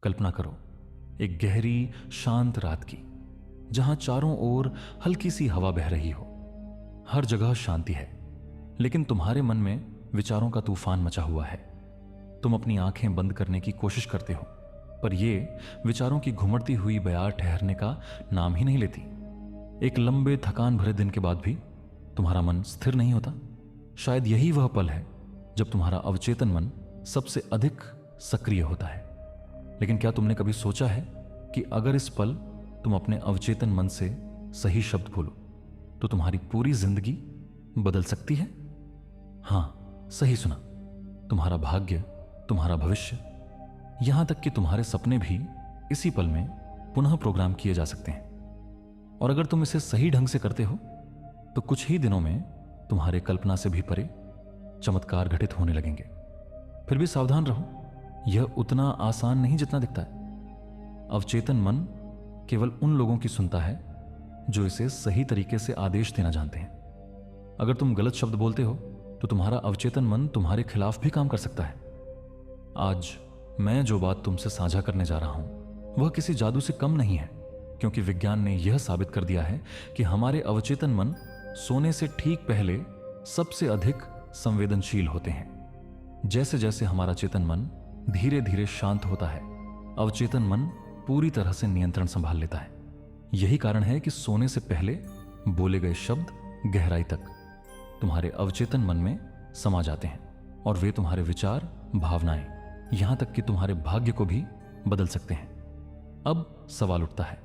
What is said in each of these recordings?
कल्पना करो एक गहरी शांत रात की, जहां चारों ओर हल्की सी हवा बह रही हो। हर जगह शांति है, लेकिन तुम्हारे मन में विचारों का तूफान मचा हुआ है। तुम अपनी आंखें बंद करने की कोशिश करते हो, पर ये विचारों की घुमड़ती हुई बयार ठहरने का नाम ही नहीं लेती। एक लंबे थकान भरे दिन के बाद भी तुम्हारा मन स्थिर नहीं होता। शायद यही वह पल है जब तुम्हारा अवचेतन मन सबसे अधिक सक्रिय होता है। लेकिन क्या तुमने कभी सोचा है कि अगर इस पल तुम अपने अवचेतन मन से सही शब्द बोलो तो तुम्हारी पूरी जिंदगी बदल सकती है? हाँ, सही सुना। तुम्हारा भाग्य, तुम्हारा भविष्य, यहां तक कि तुम्हारे सपने भी इसी पल में पुनः प्रोग्राम किए जा सकते हैं। और अगर तुम इसे सही ढंग से करते हो तो कुछ ही दिनों में तुम्हारे कल्पना से भी परे चमत्कार घटित होने लगेंगे। फिर भी सावधान रहो, यह उतना आसान नहीं जितना दिखता है। अवचेतन मन केवल उन लोगों की सुनता है जो इसे सही तरीके से आदेश देना जानते हैं। अगर तुम गलत शब्द बोलते हो तो तुम्हारा अवचेतन मन तुम्हारे खिलाफ भी काम कर सकता है। आज मैं जो बात तुमसे साझा करने जा रहा हूं वह किसी जादू से कम नहीं है, क्योंकि विज्ञान ने यह साबित कर दिया है कि हमारे अवचेतन मन सोने से ठीक पहले सबसे अधिक संवेदनशील होते हैं। जैसे जैसे हमारा चेतन मन धीरे धीरे शांत होता है, अवचेतन मन पूरी तरह से नियंत्रण संभाल लेता है। यही कारण है कि सोने से पहले बोले गए शब्द गहराई तक तुम्हारे अवचेतन मन में समा जाते हैं और वे तुम्हारे विचार, भावनाएं, यहां तक कि तुम्हारे भाग्य को भी बदल सकते हैं। अब सवाल उठता है,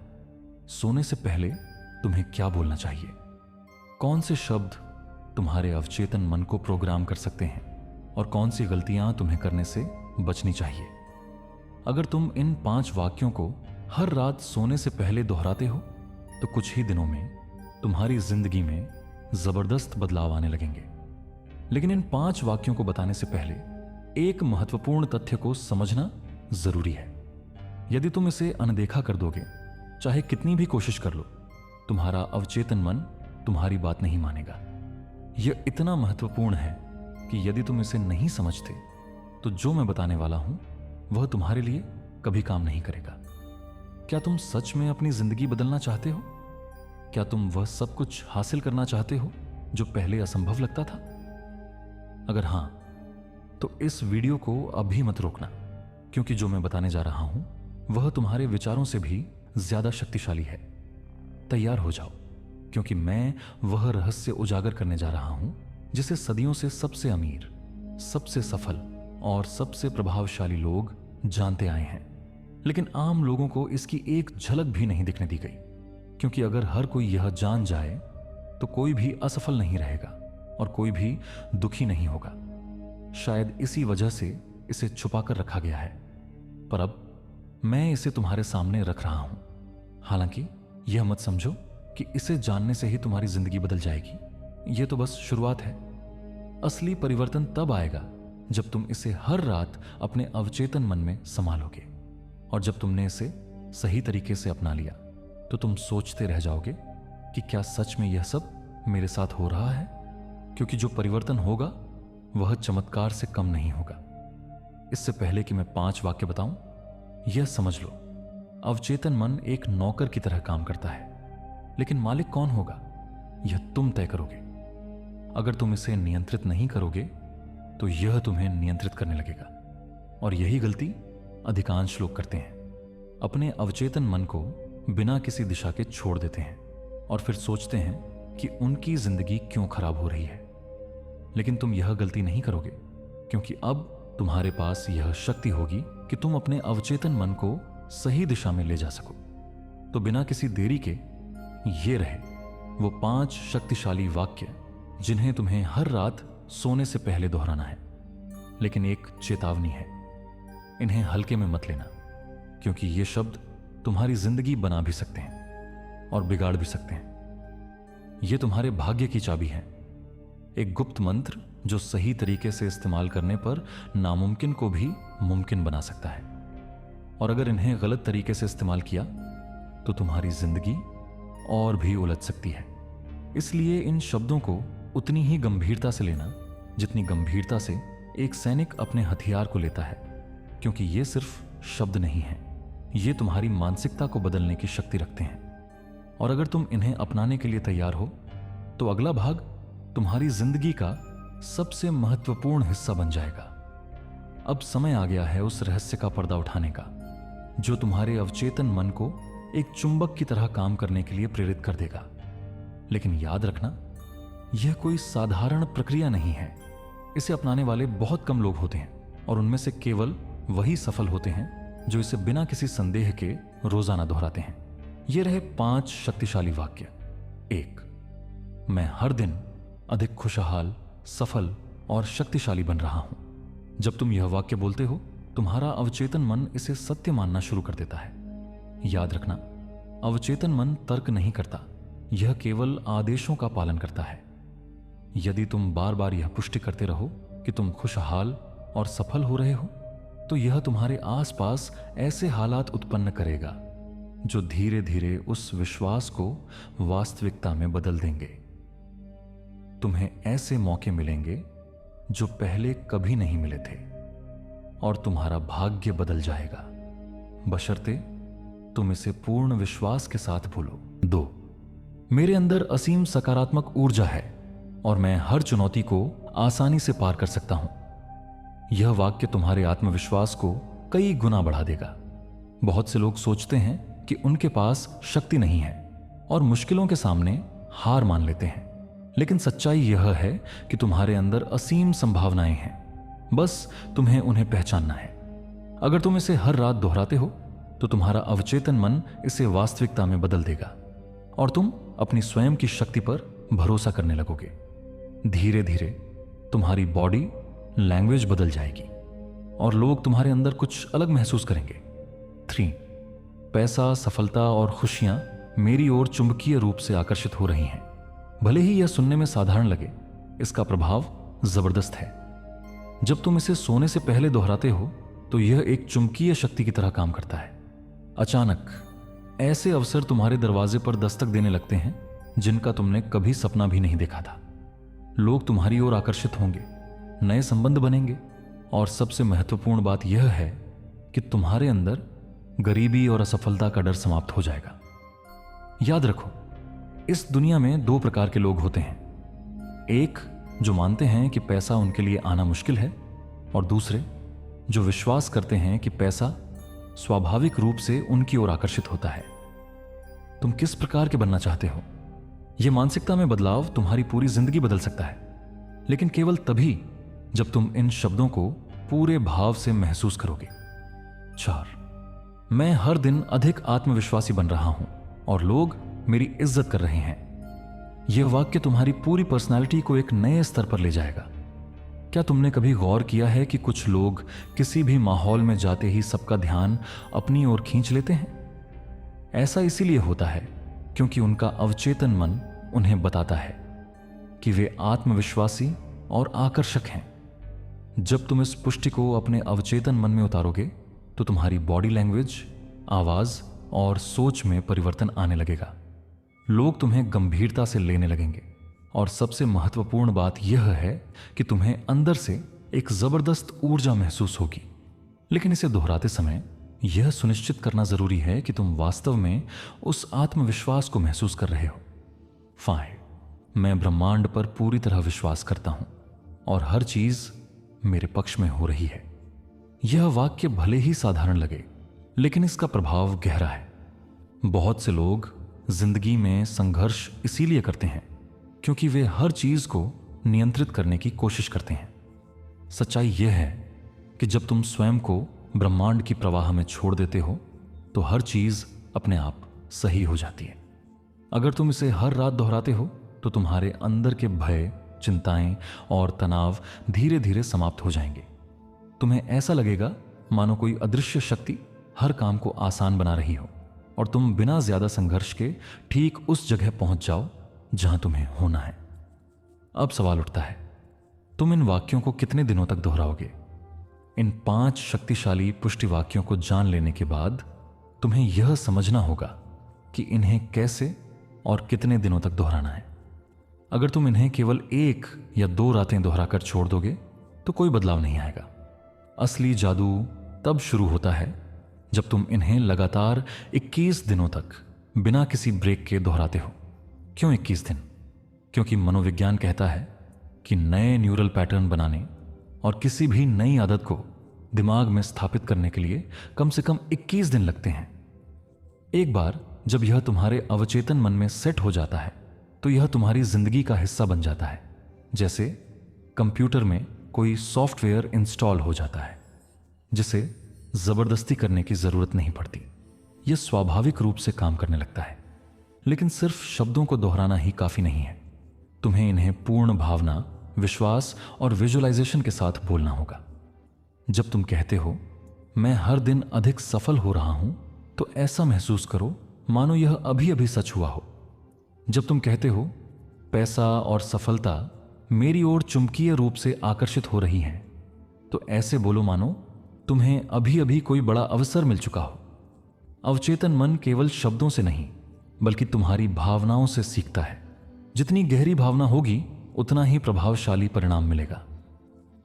सोने से पहले तुम्हें क्या बोलना चाहिए? कौन से शब्द तुम्हारे अवचेतन मन को प्रोग्राम कर सकते हैं और कौन सी गलतियां तुम्हें करने से बचनी चाहिए? अगर तुम इन 5 वाक्यों को हर रात सोने से पहले दोहराते हो तो कुछ ही दिनों में तुम्हारी जिंदगी में जबरदस्त बदलाव आने लगेंगे। लेकिन इन 5 वाक्यों को बताने से पहले एक महत्वपूर्ण तथ्य को समझना जरूरी है। यदि तुम इसे अनदेखा कर दोगे, चाहे कितनी भी कोशिश कर लो, तुम्हारा अवचेतन मन तुम्हारी बात नहीं मानेगा। यह इतना महत्वपूर्ण है कि यदि तुम इसे नहीं समझते तो जो मैं बताने वाला हूं वह तुम्हारे लिए कभी काम नहीं करेगा। क्या तुम सच में अपनी जिंदगी बदलना चाहते हो? क्या तुम वह सब कुछ हासिल करना चाहते हो जो पहले असंभव लगता था? अगर हां, तो इस वीडियो को अभी मत रोकना, क्योंकि जो मैं बताने जा रहा हूं वह तुम्हारे विचारों से भी ज्यादा शक्तिशाली है। तैयार हो जाओ, क्योंकि मैं वह रहस्य उजागर करने जा रहा हूं जिसे सदियों से सबसे अमीर, सबसे सफल और सबसे प्रभावशाली लोग जानते आए हैं। लेकिन आम लोगों को इसकी एक झलक भी नहीं दिखने दी गई, क्योंकि अगर हर कोई यह जान जाए तो कोई भी असफल नहीं रहेगा और कोई भी दुखी नहीं होगा। शायद इसी वजह से इसे छुपाकर रखा गया है, पर अब मैं इसे तुम्हारे सामने रख रहा हूं। हालांकि यह मत समझो कि इसे जानने से ही तुम्हारी जिंदगी बदल जाएगी। यह तो बस शुरुआत है। असली परिवर्तन तब आएगा जब तुम इसे हर रात अपने अवचेतन मन में संभालोगे, और जब तुमने इसे सही तरीके से अपना लिया तो तुम सोचते रह जाओगे कि क्या सच में यह सब मेरे साथ हो रहा है? क्योंकि जो परिवर्तन होगा वह चमत्कार से कम नहीं होगा। इससे पहले कि मैं 5 वाक्य बताऊं, यह समझ लो, अवचेतन मन एक नौकर की तरह काम करता है, लेकिन मालिक कौन होगा यह तुम तय करोगे। अगर तुम इसे नियंत्रित नहीं करोगे तो यह तुम्हें नियंत्रित करने लगेगा, और यही गलती अधिकांश लोग करते हैं। अपने अवचेतन मन को बिना किसी दिशा के छोड़ देते हैं और फिर सोचते हैं कि उनकी जिंदगी क्यों खराब हो रही है। लेकिन तुम यह गलती नहीं करोगे, क्योंकि अब तुम्हारे पास यह शक्ति होगी कि तुम अपने अवचेतन मन को सही दिशा में ले जा सको। तो बिना किसी देरी के ये रहे वो 5 शक्तिशाली वाक्य जिन्हें तुम्हें हर रात सोने से पहले दोहराना है। लेकिन एक चेतावनी है, इन्हें हल्के में मत लेना, क्योंकि ये शब्द तुम्हारी जिंदगी बना भी सकते हैं और बिगाड़ भी सकते हैं। ये तुम्हारे भाग्य की चाबी है, एक गुप्त मंत्र जो सही तरीके से इस्तेमाल करने पर नामुमकिन को भी मुमकिन बना सकता है। और अगर इन्हें गलत तरीके से इस्तेमाल किया तो तुम्हारी जिंदगी और भी उलझ सकती है। इसलिए इन शब्दों को उतनी ही गंभीरता से लेना जितनी गंभीरता से एक सैनिक अपने हथियार को लेता है, क्योंकि ये सिर्फ शब्द नहीं हैं, ये तुम्हारी मानसिकता को बदलने की शक्ति रखते हैं। और अगर तुम इन्हें अपनाने के लिए तैयार हो तो अगला भाग तुम्हारी जिंदगी का सबसे महत्वपूर्ण हिस्सा बन जाएगा। अब समय आ गया है उस रहस्य का पर्दा उठाने का जो तुम्हारे अवचेतन मन को एक चुंबक की तरह काम करने के लिए प्रेरित कर देगा। लेकिन याद रखना, यह कोई साधारण प्रक्रिया नहीं है। इसे अपनाने वाले बहुत कम लोग होते हैं और उनमें से केवल वही सफल होते हैं जो इसे बिना किसी संदेह के रोजाना दोहराते हैं। ये रहे 5 शक्तिशाली वाक्य। 1, मैं हर दिन अधिक खुशहाल, सफल और शक्तिशाली बन रहा हूं। जब तुम यह वाक्य बोलते हो, तुम्हारा अवचेतन मन इसे सत्य मानना शुरू कर देता है। याद रखना, अवचेतन मन तर्क नहीं करता, यह केवल आदेशों का पालन करता है। यदि तुम बार बार यह पुष्टि करते रहो कि तुम खुशहाल और सफल हो रहे हो, तो यह तुम्हारे आसपास ऐसे हालात उत्पन्न करेगा जो धीरे धीरे उस विश्वास को वास्तविकता में बदल देंगे। तुम्हें ऐसे मौके मिलेंगे जो पहले कभी नहीं मिले थे और तुम्हारा भाग्य बदल जाएगा, बशर्ते तुम इसे पूर्ण विश्वास के साथ भूलो। 2, मेरे अंदर असीम सकारात्मक ऊर्जा है और मैं हर चुनौती को आसानी से पार कर सकता हूं। यह वाक्य तुम्हारे आत्मविश्वास को कई गुना बढ़ा देगा। बहुत से लोग सोचते हैं कि उनके पास शक्ति नहीं है और मुश्किलों के सामने हार मान लेते हैं, लेकिन सच्चाई यह है कि तुम्हारे अंदर असीम संभावनाएं हैं, बस तुम्हें उन्हें पहचानना है। अगर तुम इसे हर रात दोहराते हो तो तुम्हारा अवचेतन मन इसे वास्तविकता में बदल देगा और तुम अपनी स्वयं की शक्ति पर भरोसा करने लगोगे। धीरे धीरे तुम्हारी बॉडी लैंग्वेज बदल जाएगी और लोग तुम्हारे अंदर कुछ अलग महसूस करेंगे। 3, पैसा, सफलता और खुशियां मेरी ओर चुंबकीय रूप से आकर्षित हो रही हैं। भले ही यह सुनने में साधारण लगे, इसका प्रभाव जबरदस्त है। जब तुम इसे सोने से पहले दोहराते हो तो यह एक चुंबकीय शक्ति की तरह काम करता है। अचानक ऐसे अवसर तुम्हारे दरवाजे पर दस्तक देने लगते हैं जिनका तुमने कभी सपना भी नहीं देखा था। लोग तुम्हारी ओर आकर्षित होंगे, नए संबंध बनेंगे और सबसे महत्वपूर्ण बात यह है कि तुम्हारे अंदर गरीबी और असफलता का डर समाप्त हो जाएगा। याद रखो, इस दुनिया में 2 प्रकार के लोग होते हैं। एक जो मानते हैं कि पैसा उनके लिए आना मुश्किल है और दूसरे जो विश्वास करते हैं कि पैसा स्वाभाविक रूप से उनकी ओर आकर्षित होता है। तुम किस प्रकार के बनना चाहते हो? यह मानसिकता में बदलाव तुम्हारी पूरी जिंदगी बदल सकता है, लेकिन केवल तभी जब तुम इन शब्दों को पूरे भाव से महसूस करोगे। 4, मैं हर दिन अधिक आत्मविश्वासी बन रहा हूं और लोग मेरी इज्जत कर रहे हैं। यह वाक्य तुम्हारी पूरी पर्सनालिटी को एक नए स्तर पर ले जाएगा। क्या तुमने कभी गौर किया है कि कुछ लोग किसी भी माहौल में जाते ही सबका ध्यान अपनी ओर खींच लेते हैं? ऐसा इसीलिए होता है क्योंकि उनका अवचेतन मन उन्हें बताता है कि वे आत्मविश्वासी और आकर्षक हैं। जब तुम इस पुष्टि को अपने अवचेतन मन में उतारोगे तो तुम्हारी बॉडी लैंग्वेज, आवाज और सोच में परिवर्तन आने लगेगा। लोग तुम्हें गंभीरता से लेने लगेंगे और सबसे महत्वपूर्ण बात यह है कि तुम्हें अंदर से एक जबरदस्त ऊर्जा महसूस होगी। लेकिन इसे दोहराते समय यह सुनिश्चित करना जरूरी है कि तुम वास्तव में उस आत्मविश्वास को महसूस कर रहे हो। 5, मैं ब्रह्मांड पर पूरी तरह विश्वास करता हूं और हर चीज मेरे पक्ष में हो रही है। यह वाक्य भले ही साधारण लगे, लेकिन इसका प्रभाव गहरा है। बहुत से लोग जिंदगी में संघर्ष इसीलिए करते हैं क्योंकि वे हर चीज को नियंत्रित करने की कोशिश करते हैं। सच्चाई यह है कि जब तुम स्वयं को ब्रह्मांड की प्रवाह में छोड़ देते हो तो हर चीज अपने आप सही हो जाती है। अगर तुम इसे हर रात दोहराते हो तो तुम्हारे अंदर के भय, चिंताएं और तनाव धीरे धीरे समाप्त हो जाएंगे। तुम्हें ऐसा लगेगा मानो कोई अदृश्य शक्ति हर काम को आसान बना रही हो और तुम बिना ज्यादा संघर्ष के ठीक उस जगह पहुंच जाओ जहां तुम्हें होना है। अब सवाल उठता है, तुम इन वाक्यों को कितने दिनों तक दोहराओगे? इन 5 शक्तिशाली पुष्टि वाक्यों को जान लेने के बाद तुम्हें यह समझना होगा कि इन्हें कैसे और कितने दिनों तक दोहराना है। अगर तुम इन्हें केवल 1 या 2 रातें दोहराकर छोड़ दोगे तो कोई बदलाव नहीं आएगा। असली जादू तब शुरू होता है जब तुम इन्हें लगातार 21 दिनों तक बिना किसी ब्रेक के दोहराते हो। क्यों 21 दिन? क्योंकि मनोविज्ञान कहता है कि नए न्यूरल पैटर्न बनाने और किसी भी नई आदत को दिमाग में स्थापित करने के लिए कम से कम 21 दिन लगते हैं। एक बार जब यह तुम्हारे अवचेतन मन में सेट हो जाता है तो यह तुम्हारी जिंदगी का हिस्सा बन जाता है, जैसे कंप्यूटर में कोई सॉफ्टवेयर इंस्टॉल हो जाता है जिसे जबरदस्ती करने की जरूरत नहीं पड़ती। यह स्वाभाविक रूप से काम करने लगता है। लेकिन सिर्फ शब्दों को दोहराना ही काफी नहीं है, तुम्हें इन्हें पूर्ण भावना, विश्वास और विजुअलाइजेशन के साथ बोलना होगा। जब तुम कहते हो मैं हर दिन अधिक सफल हो रहा हूं, तो ऐसा महसूस करो मानो यह अभी अभी सच हुआ हो। जब तुम कहते हो पैसा और सफलता मेरी ओर चुंबकीय रूप से आकर्षित हो रही हैं, तो ऐसे बोलो मानो तुम्हें अभी अभी कोई बड़ा अवसर मिल चुका हो। अवचेतन मन केवल शब्दों से नहीं बल्कि तुम्हारी भावनाओं से सीखता है। जितनी गहरी भावना होगी उतना ही प्रभावशाली परिणाम मिलेगा।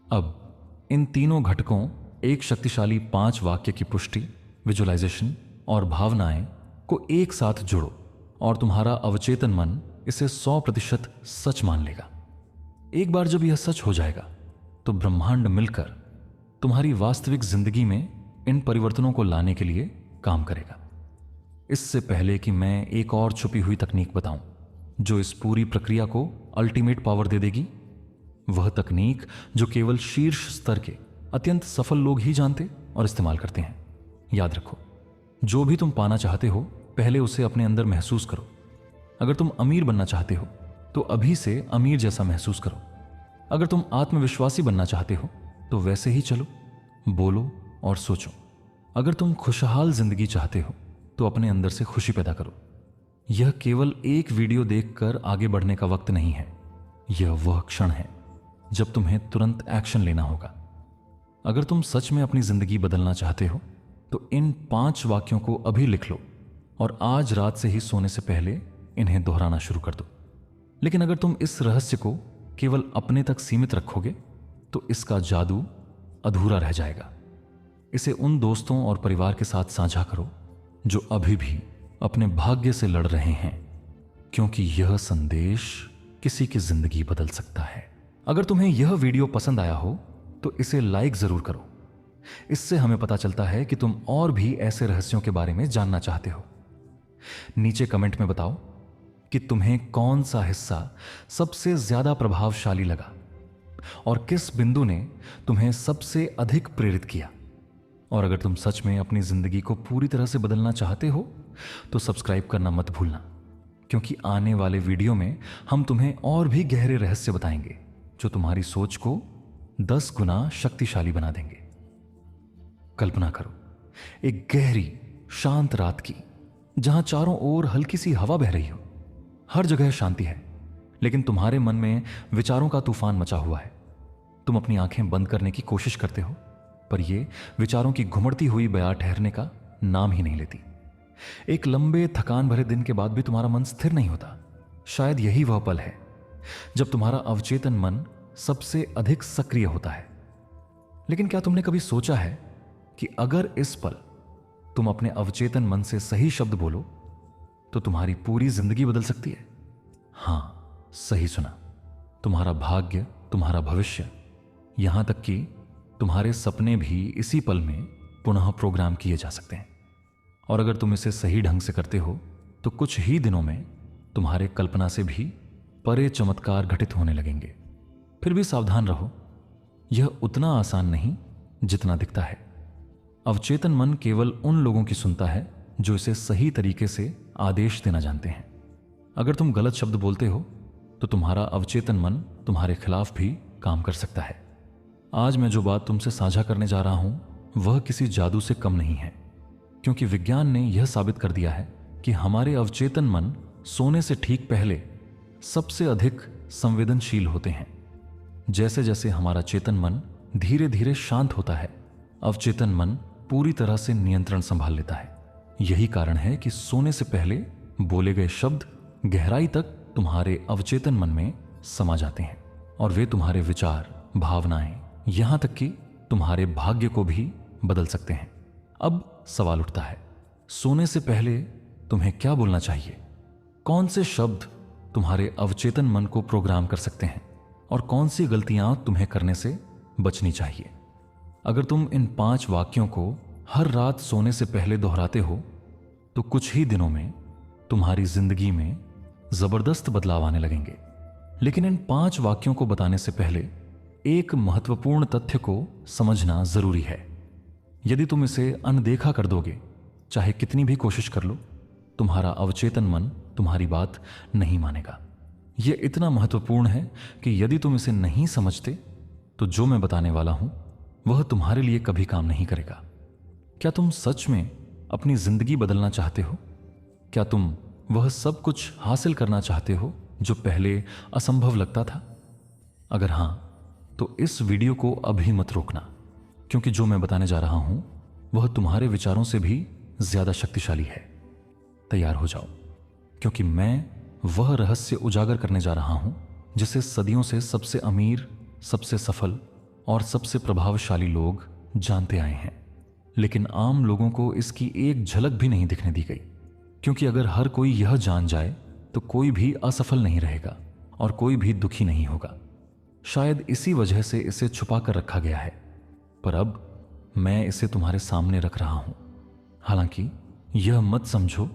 अब इन तीनों घटकों, एक शक्तिशाली 5 वाक्य की पुष्टि, विजुअलाइजेशन और भावनाएं को एक साथ जोड़ो और तुम्हारा अवचेतन मन इसे 100% सच मान लेगा। एक बार जब यह सच हो जाएगा तो ब्रह्मांड मिलकर तुम्हारी वास्तविक जिंदगी में इन परिवर्तनों को लाने के लिए काम करेगा। इससे पहले कि मैं एक और छुपी हुई तकनीक बताऊं जो इस पूरी प्रक्रिया को अल्टीमेट पावर दे देगी, वह तकनीक जो केवल शीर्ष स्तर के अत्यंत सफल लोग ही जानते और इस्तेमाल करते हैं। याद रखो, जो भी तुम पाना चाहते हो पहले उसे अपने अंदर महसूस करो। अगर तुम अमीर बनना चाहते हो तो अभी से अमीर जैसा महसूस करो। अगर तुम आत्मविश्वासी बनना चाहते हो तो वैसे ही चलो, बोलो और सोचो। अगर तुम खुशहाल जिंदगी चाहते हो तो अपने अंदर से खुशी पैदा करो। यह केवल एक वीडियो देखकर आगे बढ़ने का वक्त नहीं है, यह वह क्षण है जब तुम्हें तुरंत एक्शन लेना होगा। अगर तुम सच में अपनी जिंदगी बदलना चाहते हो तो इन 5 वाक्यों को अभी लिख लो और आज रात से ही सोने से पहले इन्हें दोहराना शुरू कर दो। लेकिन अगर तुम इस रहस्य को केवल अपने तक सीमित रखोगे तो इसका जादू अधूरा रह जाएगा। इसे उन दोस्तों और परिवार के साथ साझा करो जो अभी भी अपने भाग्य से लड़ रहे हैं, क्योंकि यह संदेश किसी की जिंदगी बदल सकता है। अगर तुम्हें यह वीडियो पसंद आया हो तो इसे लाइक जरूर करो। इससे हमें पता चलता है कि तुम और भी ऐसे रहस्यों के बारे में जानना चाहते हो। नीचे कमेंट में बताओ कि तुम्हें कौन सा हिस्सा सबसे ज्यादा प्रभावशाली लगा और किस बिंदु ने तुम्हें सबसे अधिक प्रेरित किया। और अगर तुम सच में अपनी जिंदगी को पूरी तरह से बदलना चाहते हो तो सब्सक्राइब करना मत भूलना, क्योंकि आने वाले वीडियो में हम तुम्हें और भी गहरे रहस्य बताएंगे जो तुम्हारी सोच को 10 गुना शक्तिशाली बना देंगे। कल्पना करो एक गहरी शांत रात की, जहां चारों ओर हल्की सी हवा बह रही हो। हर जगह शांति है, लेकिन तुम्हारे मन में विचारों का तूफान मचा हुआ है। तुम अपनी आंखें बंद करने की कोशिश करते हो, पर यह विचारों की घुमड़ती हुई बयार ठहरने का नाम ही नहीं लेती। एक लंबे थकान भरे दिन के बाद भी तुम्हारा मन स्थिर नहीं होता। शायद यही वह पल है जब तुम्हारा अवचेतन मन सबसे अधिक सक्रिय होता है। लेकिन क्या तुमने कभी सोचा है कि अगर इस पल तुम अपने अवचेतन मन से सही शब्द बोलो तो तुम्हारी पूरी जिंदगी बदल सकती है? हां, सही सुना। तुम्हारा भाग्य, तुम्हारा भविष्य, यहां तक कि तुम्हारे सपने भी इसी पल में पुनः प्रोग्राम किए जा सकते हैं। और अगर तुम इसे सही ढंग से करते हो तो कुछ ही दिनों में तुम्हारे कल्पना से भी परे चमत्कार घटित होने लगेंगे। फिर भी सावधान रहो, यह उतना आसान नहीं जितना दिखता है। अवचेतन मन केवल उन लोगों की सुनता है जो इसे सही तरीके से आदेश देना जानते हैं। अगर तुम गलत शब्द बोलते हो तो तुम्हारा अवचेतन मन तुम्हारे खिलाफ भी काम कर सकता है। आज मैं जो बात तुमसे साझा करने जा रहा हूं वह किसी जादू से कम नहीं है, क्योंकि विज्ञान ने यह साबित कर दिया है कि हमारे अवचेतन मन सोने से ठीक पहले सबसे अधिक संवेदनशील होते हैं। जैसे जैसे हमारा चेतन मन धीरे धीरे शांत होता है, अवचेतन मन पूरी तरह से नियंत्रण संभाल लेता है। यही कारण है कि सोने से पहले बोले गए शब्द गहराई तक तुम्हारे अवचेतन मन में समा जाते हैं और वे तुम्हारे विचार, भावनाएं, यहां तक कि तुम्हारे भाग्य को भी बदल सकते हैं। अब सवाल उठता है, सोने से पहले तुम्हें क्या बोलना चाहिए? कौन से शब्द तुम्हारे अवचेतन मन को प्रोग्राम कर सकते हैं और कौन सी गलतियां तुम्हें करने से बचनी चाहिए? अगर तुम इन 5 वाक्यों को हर रात सोने से पहले दोहराते हो तो कुछ ही दिनों में तुम्हारी जिंदगी में जबरदस्त बदलाव आने लगेंगे। लेकिन इन 5 वाक्यों को बताने से पहले एक महत्वपूर्ण तथ्य को समझना जरूरी है। यदि तुम इसे अनदेखा कर दोगे, चाहे कितनी भी कोशिश कर लो, तुम्हारा अवचेतन मन तुम्हारी बात नहीं मानेगा। यह इतना महत्वपूर्ण है कि यदि तुम इसे नहीं समझते तो जो मैं बताने वाला हूं वह तुम्हारे लिए कभी काम नहीं करेगा। क्या तुम सच में अपनी जिंदगी बदलना चाहते हो? क्या तुम वह सब कुछ हासिल करना चाहते हो जो पहले असंभव लगता था? अगर हां, तो इस वीडियो को अभी मत रोकना, क्योंकि जो मैं बताने जा रहा हूं वह तुम्हारे विचारों से भी ज्यादा शक्तिशाली है। तैयार हो जाओ, क्योंकि मैं वह रहस्य उजागर करने जा रहा हूं जिसे सदियों से सबसे अमीर, सबसे सफल और सबसे प्रभावशाली लोग जानते आए हैं। लेकिन आम लोगों को इसकी एक झलक भी नहीं दिखने दी गई, क्योंकि अगर हर कोई यह जान जाए तो कोई भी असफल नहीं रहेगा और कोई भी दुखी नहीं होगा। शायद इसी वजह से इसे छुपा कर रखा गया है, पर अब मैं इसे तुम्हारे सामने रख रहा हूं। हालांकि यह मत समझो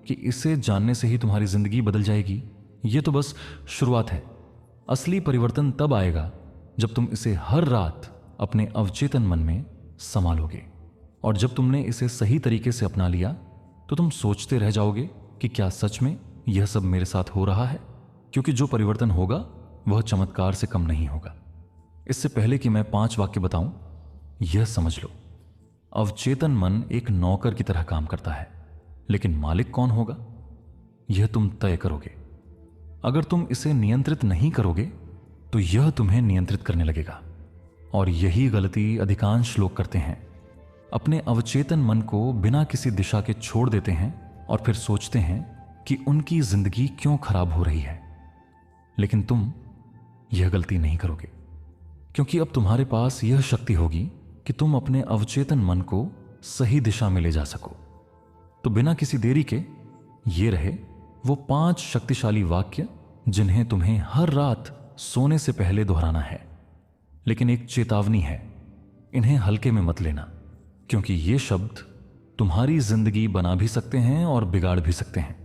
कि इसे जानने से ही तुम्हारी जिंदगी बदल जाएगी। यह तो बस शुरुआत है। असली परिवर्तन तब आएगा जब तुम इसे हर रात अपने अवचेतन मन में संभालोगे। और जब तुमने इसे सही तरीके से अपना लिया तो तुम सोचते रह जाओगे कि क्या सच में यह सब मेरे साथ हो रहा है? क्योंकि जो परिवर्तन होगा वह चमत्कार से कम नहीं होगा। इससे पहले कि मैं 5 वाक्य बताऊं, यह समझ लो, अवचेतन मन एक नौकर की तरह काम करता है, लेकिन मालिक कौन होगा यह तुम तय करोगे। अगर तुम इसे नियंत्रित नहीं करोगे तो यह तुम्हें नियंत्रित करने लगेगा। और यही गलती अधिकांश लोग करते हैं। अपने अवचेतन मन को बिना किसी दिशा के छोड़ देते हैं और फिर सोचते हैं कि उनकी जिंदगी क्यों खराब हो रही है। लेकिन तुम यह गलती नहीं करोगे, क्योंकि अब तुम्हारे पास यह शक्ति होगी कि तुम अपने अवचेतन मन को सही दिशा में ले जा सको। तो बिना किसी देरी के ये रहे वो 5 शक्तिशाली वाक्य जिन्हें तुम्हें हर रात सोने से पहले दोहराना है। लेकिन एक चेतावनी है, इन्हें हल्के में मत लेना, क्योंकि ये शब्द तुम्हारी जिंदगी बना भी सकते हैं और बिगाड़ भी सकते हैं।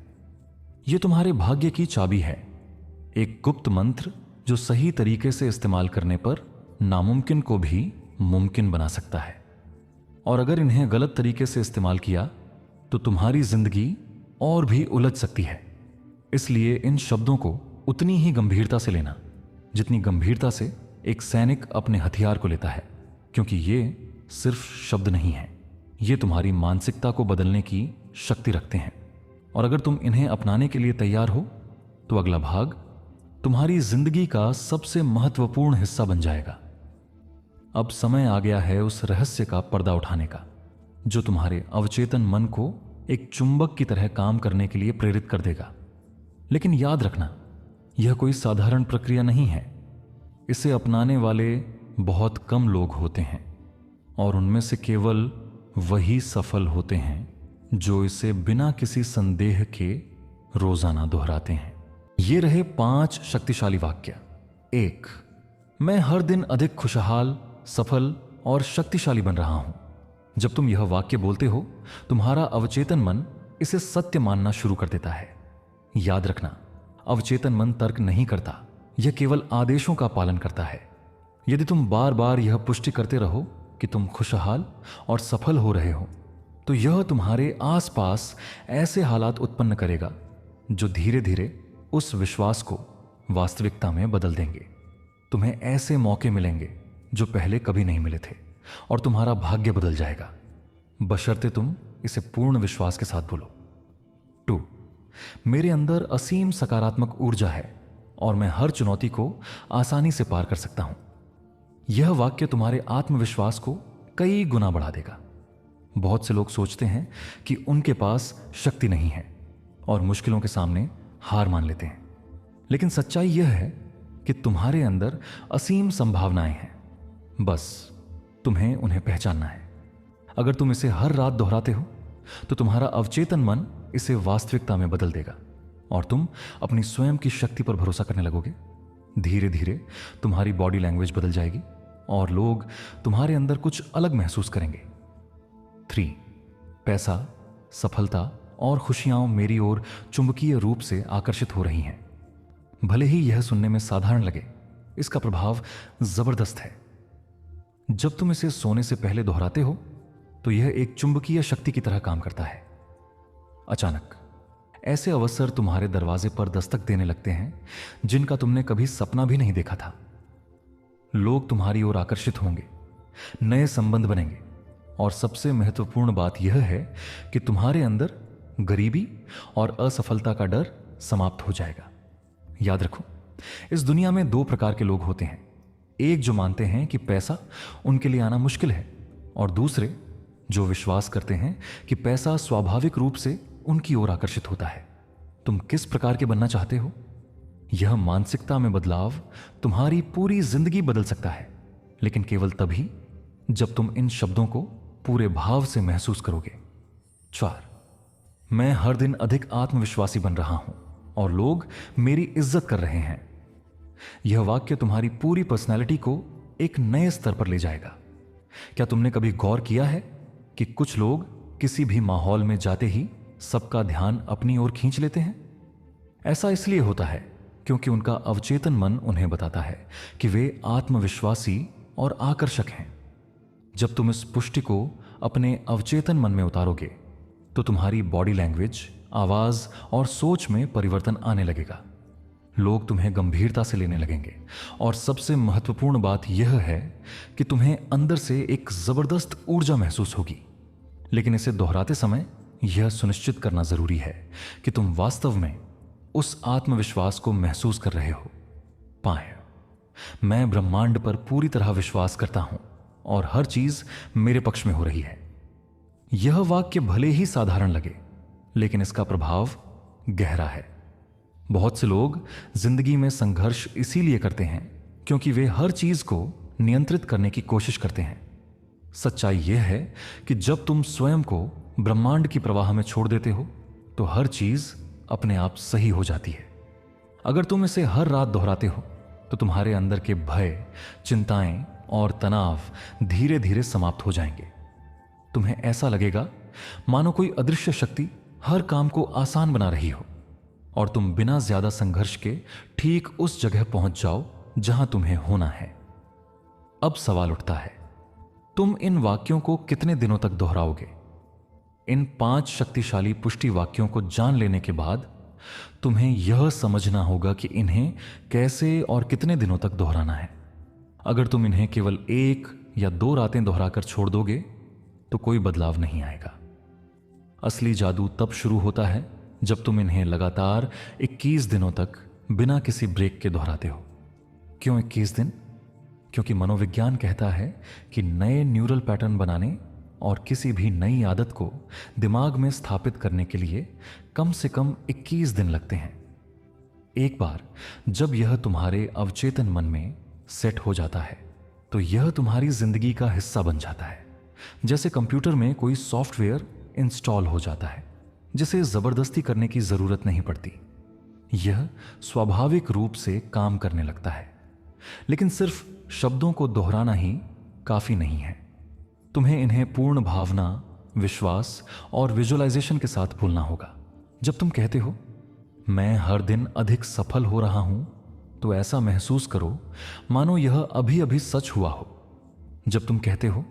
ये तुम्हारे भाग्य की चाबी है, एक गुप्त मंत्र जो सही तरीके से इस्तेमाल करने पर नामुमकिन को भी मुमकिन बना सकता है। और अगर इन्हें गलत तरीके से इस्तेमाल किया तो तुम्हारी जिंदगी और भी उलझ सकती है। इसलिए इन शब्दों को उतनी ही गंभीरता से लेना जितनी गंभीरता से एक सैनिक अपने हथियार को लेता है, क्योंकि ये सिर्फ शब्द नहीं है, ये तुम्हारी मानसिकता को बदलने की शक्ति रखते हैं। और अगर तुम इन्हें अपनाने के लिए तैयार हो तो अगला भाग तुम्हारी जिंदगी का सबसे महत्वपूर्ण हिस्सा बन जाएगा। अब समय आ गया है उस रहस्य का पर्दा उठाने का जो तुम्हारे अवचेतन मन को एक चुंबक की तरह काम करने के लिए प्रेरित कर देगा। लेकिन याद रखना, यह कोई साधारण प्रक्रिया नहीं है। इसे अपनाने वाले बहुत कम लोग होते हैं और उनमें से केवल वही सफल होते हैं जो इसे बिना किसी संदेह के रोजाना दोहराते हैं। ये रहे 5 शक्तिशाली वाक्य। 1, मैं हर दिन अधिक खुशहाल, सफल और शक्तिशाली बन रहा हूं। जब तुम यह वाक्य बोलते हो, तुम्हारा अवचेतन मन इसे सत्य मानना शुरू कर देता है। याद रखना, अवचेतन मन तर्क नहीं करता, यह केवल आदेशों का पालन करता है। यदि तुम बार बार यह पुष्टि करते रहो कि तुम खुशहाल और सफल हो रहे हो, तो यह तुम्हारे आसपास ऐसे हालात उत्पन्न करेगा जो धीरे धीरे उस विश्वास को वास्तविकता में बदल देंगे। तुम्हें ऐसे मौके मिलेंगे जो पहले कभी नहीं मिले थे और तुम्हारा भाग्य बदल जाएगा, बशर्ते तुम इसे पूर्ण विश्वास के साथ बोलो। 2, मेरे अंदर असीम सकारात्मक ऊर्जा है और मैं हर चुनौती को आसानी से पार कर सकता हूं। यह वाक्य तुम्हारे आत्मविश्वास को कई गुना बढ़ा देगा। बहुत से लोग सोचते हैं कि उनके पास शक्ति नहीं है और मुश्किलों के सामने हार मान लेते हैं, लेकिन सच्चाई यह है कि तुम्हारे अंदर असीम संभावनाएं हैं, बस तुम्हें उन्हें पहचानना है। अगर तुम इसे हर रात दोहराते हो तो तुम्हारा अवचेतन मन इसे वास्तविकता में बदल देगा और तुम अपनी स्वयं की शक्ति पर भरोसा करने लगोगे। धीरे धीरे तुम्हारी बॉडी लैंग्वेज बदल जाएगी और लोग तुम्हारे अंदर कुछ अलग महसूस करेंगे। 3. पैसा, सफलता और खुशियां मेरी ओर चुंबकीय रूप से आकर्षित हो रही हैं। भले ही यह सुनने में साधारण लगे, इसका प्रभाव जबरदस्त है। जब तुम इसे सोने से पहले दोहराते हो तो यह एक चुंबकीय शक्ति की तरह काम करता है। अचानक ऐसे अवसर तुम्हारे दरवाजे पर दस्तक देने लगते हैं जिनका तुमने कभी सपना भी नहीं देखा था। लोग तुम्हारी ओर आकर्षित होंगे, नए संबंध बनेंगे और सबसे महत्वपूर्ण बात यह है कि तुम्हारे अंदर गरीबी और असफलता का डर समाप्त हो जाएगा। याद रखो, इस दुनिया में 2 प्रकार के लोग होते हैं। एक जो मानते हैं कि पैसा उनके लिए आना मुश्किल है और दूसरे जो विश्वास करते हैं कि पैसा स्वाभाविक रूप से उनकी ओर आकर्षित होता है। तुम किस प्रकार के बनना चाहते हो? यह मानसिकता में बदलाव तुम्हारी पूरी जिंदगी बदल सकता है, लेकिन केवल तभी जब तुम इन शब्दों को पूरे भाव से महसूस करोगे। 4. मैं हर दिन अधिक आत्मविश्वासी बन रहा हूं और लोग मेरी इज्जत कर रहे हैं। यह वाक्य तुम्हारी पूरी पर्सनैलिटी को एक नए स्तर पर ले जाएगा। क्या तुमने कभी गौर किया है कि कुछ लोग किसी भी माहौल में जाते ही सबका ध्यान अपनी ओर खींच लेते हैं? ऐसा इसलिए होता है क्योंकि उनका अवचेतन मन उन्हें बताता है कि वे आत्मविश्वासी और आकर्षक हैं। जब तुम इस पुष्टि को अपने अवचेतन मन में उतारोगे तो तुम्हारी बॉडी लैंग्वेज, आवाज और सोच में परिवर्तन आने लगेगा। लोग तुम्हें गंभीरता से लेने लगेंगे और सबसे महत्वपूर्ण बात यह है कि तुम्हें अंदर से एक जबरदस्त ऊर्जा महसूस होगी। लेकिन इसे दोहराते समय यह सुनिश्चित करना जरूरी है कि तुम वास्तव में उस आत्मविश्वास को महसूस कर रहे हो। 5. मैं ब्रह्मांड पर पूरी तरह विश्वास करता हूं और हर चीज मेरे पक्ष में हो रही है। यह वाक्य भले ही साधारण लगे, लेकिन इसका प्रभाव गहरा है। बहुत से लोग जिंदगी में संघर्ष इसीलिए करते हैं क्योंकि वे हर चीज को नियंत्रित करने की कोशिश करते हैं। सच्चाई यह है कि जब तुम स्वयं को ब्रह्मांड की प्रवाह में छोड़ देते हो तो हर चीज अपने आप सही हो जाती है। अगर तुम इसे हर रात दोहराते हो तो तुम्हारे अंदर के भय, चिंताएं और तनाव धीरे धीरे समाप्त हो जाएंगे। तुम्हें ऐसा लगेगा मानो कोई अदृश्य शक्ति हर काम को आसान बना रही हो और तुम बिना ज्यादा संघर्ष के ठीक उस जगह पहुंच जाओ जहां तुम्हें होना है। अब सवाल उठता है, तुम इन वाक्यों को कितने दिनों तक दोहराओगे? इन 5 शक्तिशाली पुष्टि वाक्यों को जान लेने के बाद तुम्हें यह समझना होगा कि इन्हें कैसे और कितने दिनों तक दोहराना है। अगर तुम इन्हें केवल 1 या 2 रातें दोहराकर छोड़ दोगे तो कोई बदलाव नहीं आएगा। असली जादू तब शुरू होता है जब तुम इन्हें लगातार 21 दिनों तक बिना किसी ब्रेक के दोहराते हो। क्यों 21 दिन? क्योंकि मनोविज्ञान कहता है कि नए न्यूरल पैटर्न बनाने और किसी भी नई आदत को दिमाग में स्थापित करने के लिए कम से कम 21 दिन लगते हैं। एक बार जब यह तुम्हारे अवचेतन मन में सेट हो जाता है तो यह तुम्हारी जिंदगी का हिस्सा बन जाता है। जैसे कंप्यूटर में कोई सॉफ्टवेयर इंस्टॉल हो जाता है जिसे जबरदस्ती करने की जरूरत नहीं पड़ती। यह स्वाभाविक रूप से काम करने लगता है। लेकिन सिर्फ शब्दों को दोहराना ही काफी नहीं है। तुम्हें इन्हें पूर्ण भावना, विश्वास और विजुअलाइजेशन के साथ बोलना होगा। जब तुम कहते हो मैं हर दिन अधिक सफल हो रहा हूं तो ऐसा महसूस करो मानो यह अभी अभी सच हुआ हो। जब तुम कहते हो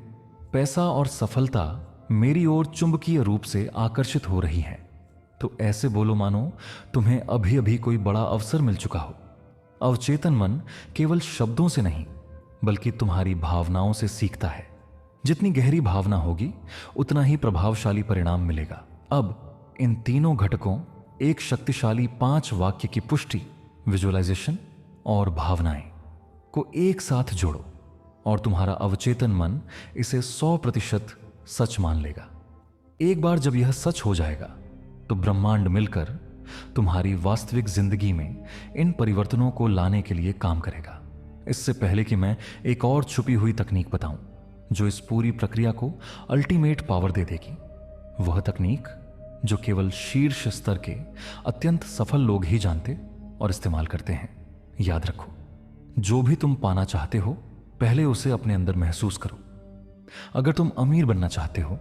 पैसा और सफलता मेरी ओर चुंबकीय रूप से आकर्षित हो रही है तो ऐसे बोलो मानो तुम्हें अभी अभी कोई बड़ा अवसर मिल चुका हो। अवचेतन मन केवल शब्दों से नहीं बल्कि तुम्हारी भावनाओं से सीखता है। जितनी गहरी भावना होगी उतना ही प्रभावशाली परिणाम मिलेगा। अब इन तीनों घटकों, एक शक्तिशाली 5 वाक्य की पुष्टि, विजुअलाइजेशन और भावनाएं को एक साथ जोड़ो और तुम्हारा अवचेतन मन इसे 100% सच मान लेगा। एक बार जब यह सच हो जाएगा तो ब्रह्मांड मिलकर तुम्हारी वास्तविक जिंदगी में इन परिवर्तनों को लाने के लिए काम करेगा। इससे पहले कि मैं एक और छुपी हुई तकनीक बताऊं जो इस पूरी प्रक्रिया को अल्टीमेट पावर दे देगी। वह तकनीक जो केवल शीर्ष स्तर के अत्यंत सफल लोग ही जानते और इस्तेमाल करते हैं। याद रखो, जो भी तुम पाना चाहते हो पहले उसे अपने अंदर महसूस करो। अगर तुम अमीर बनना चाहते हो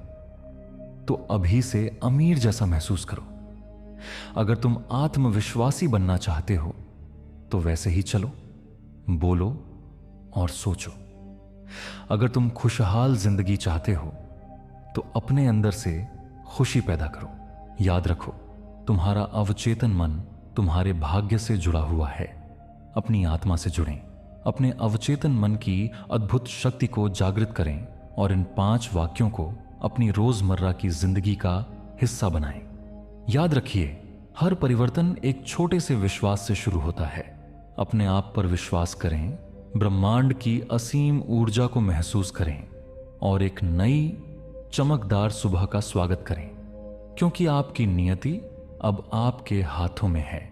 तो अभी से अमीर जैसा महसूस करो। अगर तुम आत्मविश्वासी बनना चाहते हो तो वैसे ही चलो, बोलो और सोचो। अगर तुम खुशहाल जिंदगी चाहते हो तो अपने अंदर से खुशी पैदा करो। याद रखो, तुम्हारा अवचेतन मन तुम्हारे भाग्य से जुड़ा हुआ है। अपनी आत्मा से जुड़ें, अपने अवचेतन मन की अद्भुत शक्ति को जागृत करें और इन 5 वाक्यों को अपनी रोजमर्रा की जिंदगी का हिस्सा बनाएं। याद रखिए, हर परिवर्तन एक छोटे से विश्वास से शुरू होता है। अपने आप पर विश्वास करें, ब्रह्मांड की असीम ऊर्जा को महसूस करें और एक नई चमकदार सुबह का स्वागत करें, क्योंकि आपकी नियति अब आपके हाथों में है।